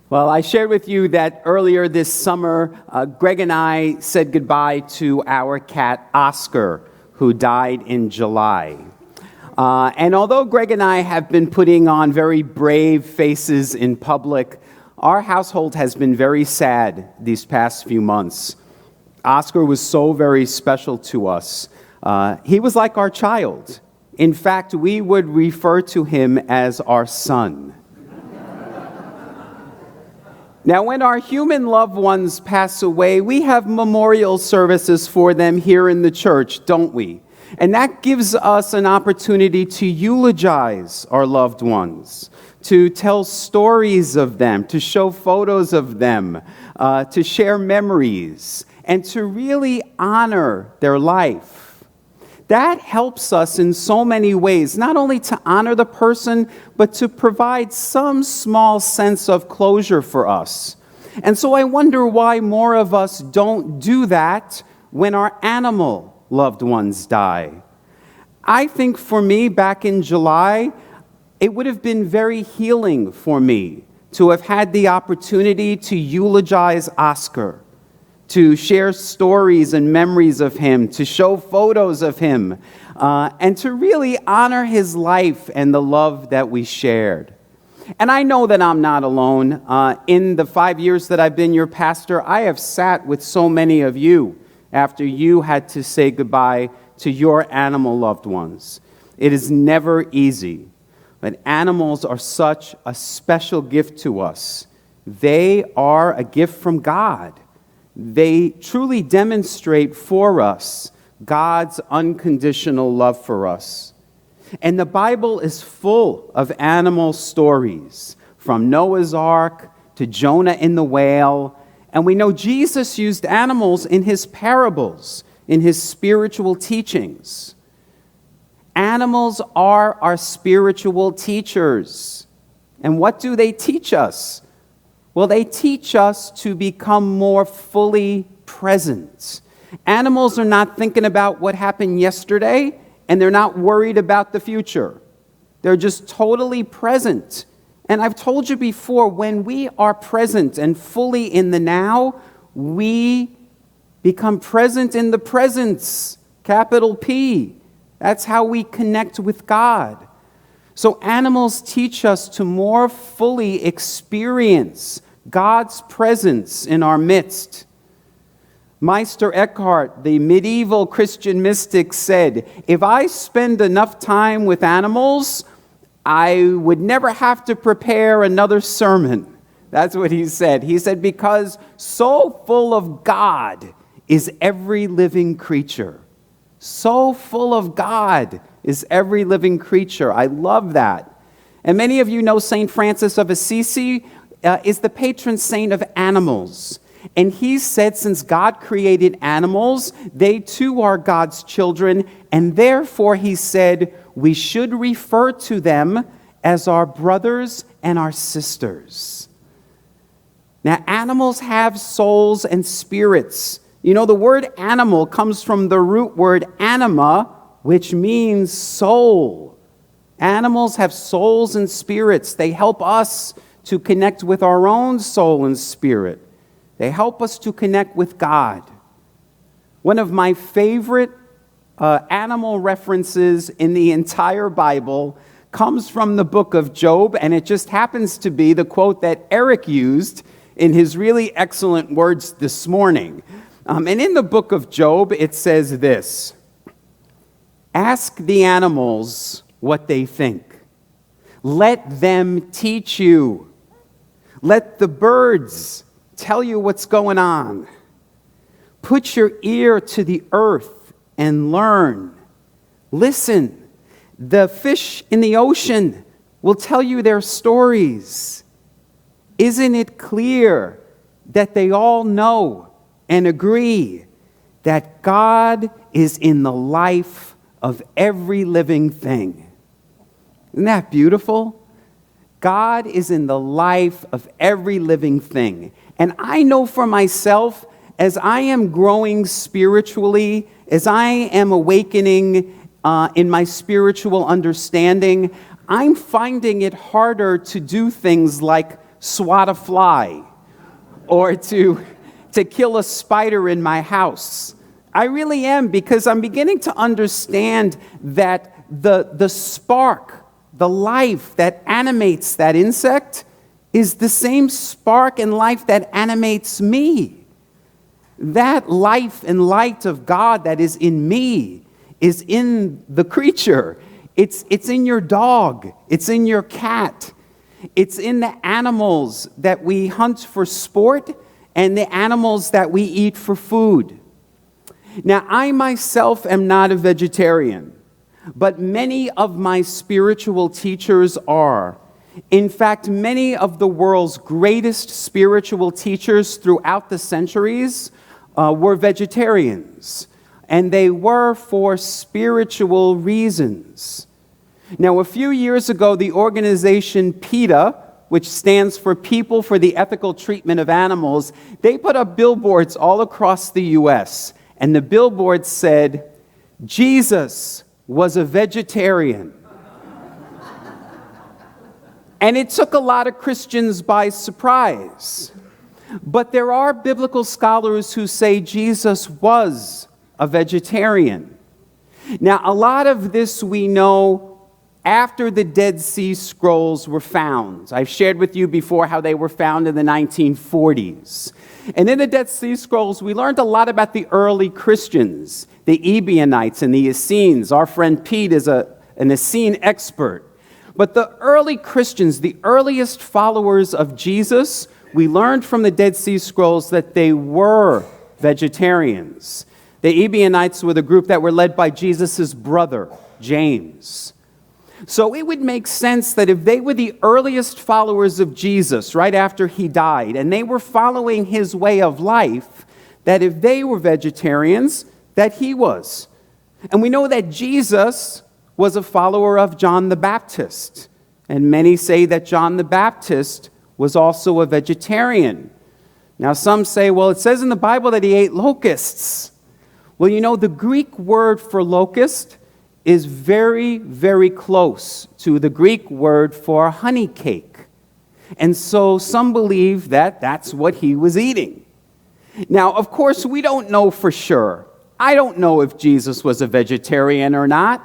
Well, I shared with you that earlier this summer, Greg and I said goodbye to our cat, Oscar, who died in July. And although Greg and I have been putting on very brave faces in public, our household has been very sad these past few months. Oscar was so very special to us. He was like our child. In fact, we would refer to him as our son. Now, when our human loved ones pass away, we have memorial services for them here in the church, don't we? And that gives us an opportunity to eulogize our loved ones, to tell stories of them, to show photos of them, to share memories, and to really honor their life. That helps us in so many ways, not only to honor the person, but to provide some small sense of closure for us. And so I wonder why more of us don't do that when our animal loved ones die. I think for me, back in July, it would have been very healing for me to have had the opportunity to eulogize Oscar, to share stories and memories of him, to show photos of him, and to really honor his life and the love that we shared. And I know that I'm not alone. In the 5 years that I've been your pastor, I have sat with so many of you after you had to say goodbye to your animal loved ones. It is never easy, but animals are such a special gift to us. They are a gift from God. They truly demonstrate for us God's unconditional love for us. And the Bible is full of animal stories, from Noah's Ark to Jonah and the whale. And we know Jesus used animals in his parables, in his spiritual teachings. Animals are our spiritual teachers. And what do they teach us? Well, they teach us to become more fully present. Animals are not thinking about what happened yesterday, and they're not worried about the future. They're just totally present. And I've told you before, when we are present and fully in the now, we become present in the presence, capital P. That's how we connect with God. So animals teach us to more fully experience God's presence in our midst. Meister Eckhart, the medieval Christian mystic, said, "If I spend enough time with animals, I would never have to prepare another sermon." That's what he said. He said, because so full of God is every living creature. So full of God is every living creature. I love that. And many of you know St. Francis of Assisi is the patron saint of animals. And he said, since God created animals, they too are God's children. And therefore, he said, we should refer to them as our brothers and our sisters. Now, animals have souls and spirits. You know, the word animal comes from the root word anima, which means soul. Animals have souls and spirits. They help us to connect with our own soul and spirit. They help us to connect with God. One of my favorite animal references in the entire Bible comes from the book of Job, and it just happens to be the quote that Eric used in his really excellent words this morning. And in the book of Job, it says this: "Ask the animals what they think. Let them teach you. Let the birds tell you what's going on. Put your ear to the earth and learn. Listen, the fish in the ocean will tell you their stories. Isn't it clear that they all know and agree that God is in the life of every living thing?" Isn't that beautiful? God is in the life of every living thing. And I know for myself, as I am growing spiritually, as I am awakening in my spiritual understanding, I'm finding it harder to do things like swat a fly or to kill a spider in my house. I really am, because I'm beginning to understand that the spark, the life that animates that insect is the same spark and life that animates me. That life and light of God that is in me is in the creature. It's in your dog. It's in your cat. It's in the animals that we hunt for sport and the animals that we eat for food. Now, I myself am not a vegetarian, but many of my spiritual teachers are. In fact, many of the world's greatest spiritual teachers throughout the centuries were vegetarians, and they were for spiritual reasons. Now, a few years ago, the organization PETA, which stands for People for the Ethical Treatment of Animals, they put up billboards all across the U.S., and the billboard said, "Jesus was a vegetarian." And it took a lot of Christians by surprise. But there are biblical scholars who say Jesus was a vegetarian. Now, a lot of this we know after the Dead Sea Scrolls were found. I've shared with you before how they were found in the 1940s. And in the Dead Sea Scrolls, we learned a lot about the early Christians, the Ebionites and the Essenes. Our friend Pete is an Essene expert. But the early Christians, the earliest followers of Jesus, we learned from the Dead Sea Scrolls that they were vegetarians. The Ebionites were the group that were led by Jesus' brother, James. So it would make sense that if they were the earliest followers of Jesus right after he died, and they were following his way of life, that if they were vegetarians, that he was. And we know that Jesus was a follower of John the Baptist. And many say that John the Baptist was also a vegetarian. Now some say, well, it says in the Bible that he ate locusts. Well, you know, the Greek word for locust is very, very close to the Greek word for honey cake. And so some believe that that's what he was eating. Now, of course, we don't know for sure. I don't know if Jesus was a vegetarian or not.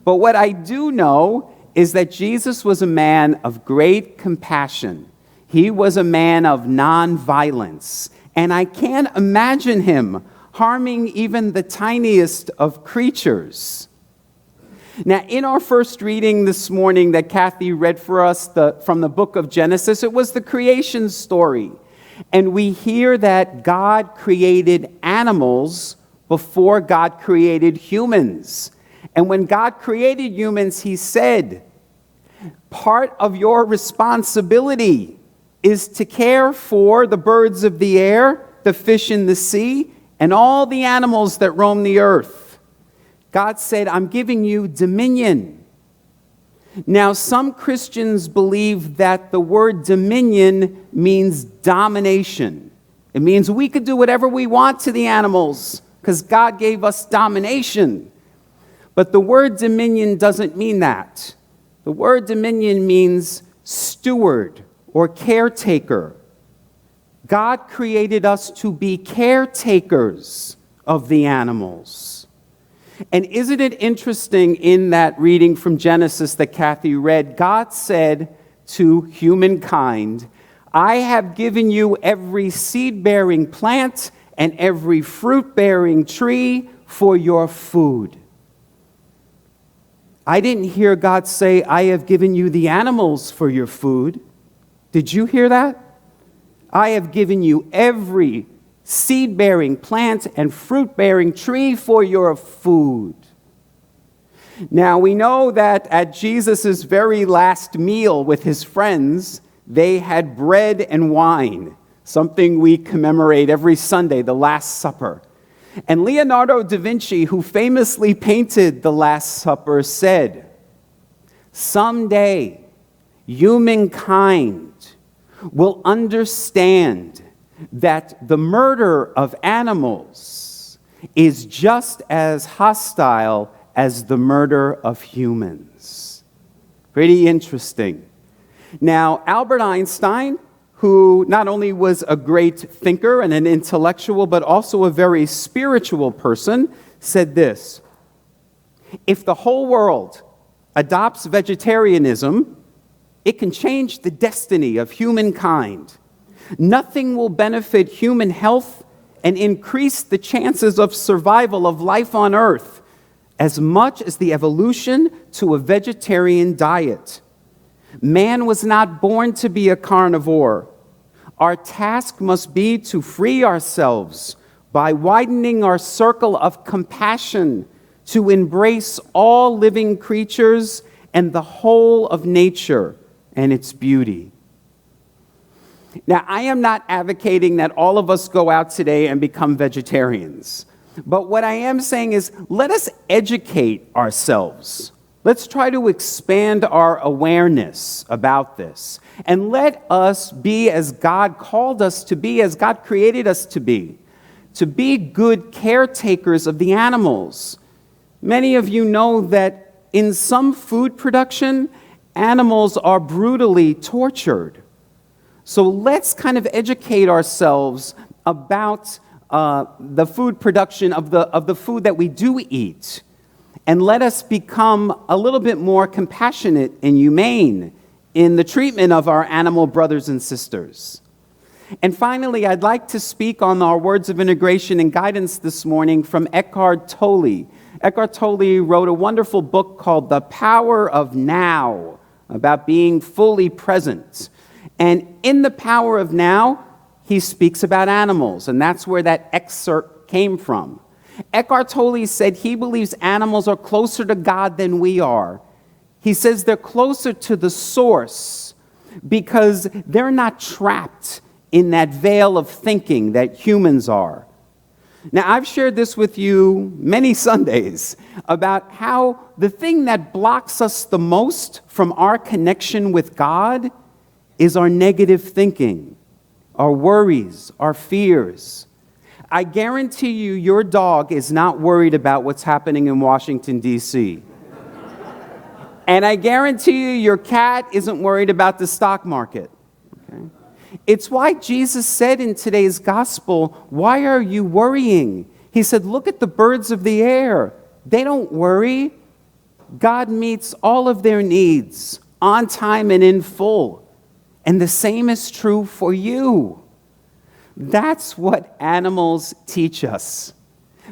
But what I do know is that Jesus was a man of great compassion. He was a man of nonviolence. And I can't imagine him harming even the tiniest of creatures. Now, in our first reading this morning that Kathy read for us from the book of Genesis, it was the creation story. And we hear that God created animals before God created humans. And when God created humans, he said, part of your responsibility is to care for the birds of the air, the fish in the sea, and all the animals that roam the earth. God said, I'm giving you dominion. Now, some Christians believe that the word dominion means domination. It means we could do whatever we want to the animals because God gave us domination. But the word dominion doesn't mean that. The word dominion means steward or caretaker. God created us to be caretakers of the animals. And isn't it interesting in that reading from Genesis that Kathy read, God said to humankind, I have given you every seed-bearing plant and every fruit-bearing tree for your food. I didn't hear God say, I have given you the animals for your food. Did you hear that? I have given you every seed-bearing plant and fruit-bearing tree for your food. Now, we know that at Jesus' very last meal with his friends, they had bread and wine, something we commemorate every Sunday, the Last Supper. And Leonardo da Vinci, who famously painted the Last Supper, said, someday humankind will understand that the murder of animals is just as hostile as the murder of humans. Pretty interesting. Now, Albert Einstein, who not only was a great thinker and an intellectual, but also a very spiritual person, said this: if the whole world adopts vegetarianism, it can change the destiny of humankind. Nothing will benefit human health and increase the chances of survival of life on Earth as much as the evolution to a vegetarian diet. Man was not born to be a carnivore. Our task must be to free ourselves by widening our circle of compassion to embrace all living creatures and the whole of nature and its beauty. Now, I am not advocating that all of us go out today and become vegetarians. But what I am saying is, let us educate ourselves. Let's try to expand our awareness about this. And let us be as God called us to be, as God created us to be good caretakers of the animals. Many of you know that in some food production, animals are brutally tortured. So let's kind of educate ourselves about the food production of the food that we do eat. And let us become a little bit more compassionate and humane in the treatment of our animal brothers and sisters. And finally, I'd like to speak on our words of integration and guidance this morning from Eckhart Tolle. Eckhart Tolle wrote a wonderful book called The Power of Now, about being fully present. And in The Power of Now, he speaks about animals, and that's where that excerpt came from. Eckhart Tolle said he believes animals are closer to God than we are. He says they're closer to the source because they're not trapped in that veil of thinking that humans are. Now, I've shared this with you many Sundays about how the thing that blocks us the most from our connection with God is our negative thinking, our worries, our fears. I guarantee you your dog is not worried about what's happening in Washington, D.C. And I guarantee you your cat isn't worried about the stock market. Okay? It's why Jesus said in today's gospel, "Why are you worrying?" He said, "Look at the birds of the air. They don't worry. God meets all of their needs on time and in full. And the same is true for you." That's what animals teach us.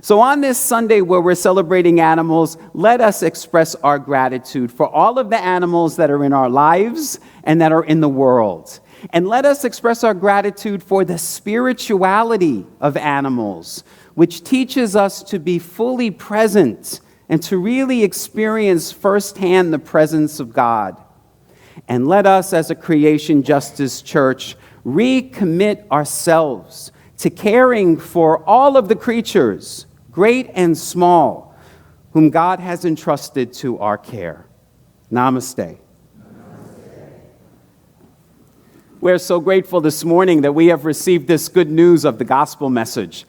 So on this Sunday where we're celebrating animals, let us express our gratitude for all of the animals that are in our lives and that are in the world. And let us express our gratitude for the spirituality of animals, which teaches us to be fully present and to really experience firsthand the presence of God. And let us, as a Creation Justice Church, recommit ourselves to caring for all of the creatures, great and small, whom God has entrusted to our care. Namaste. We're so grateful this morning that we have received this good news of the gospel message.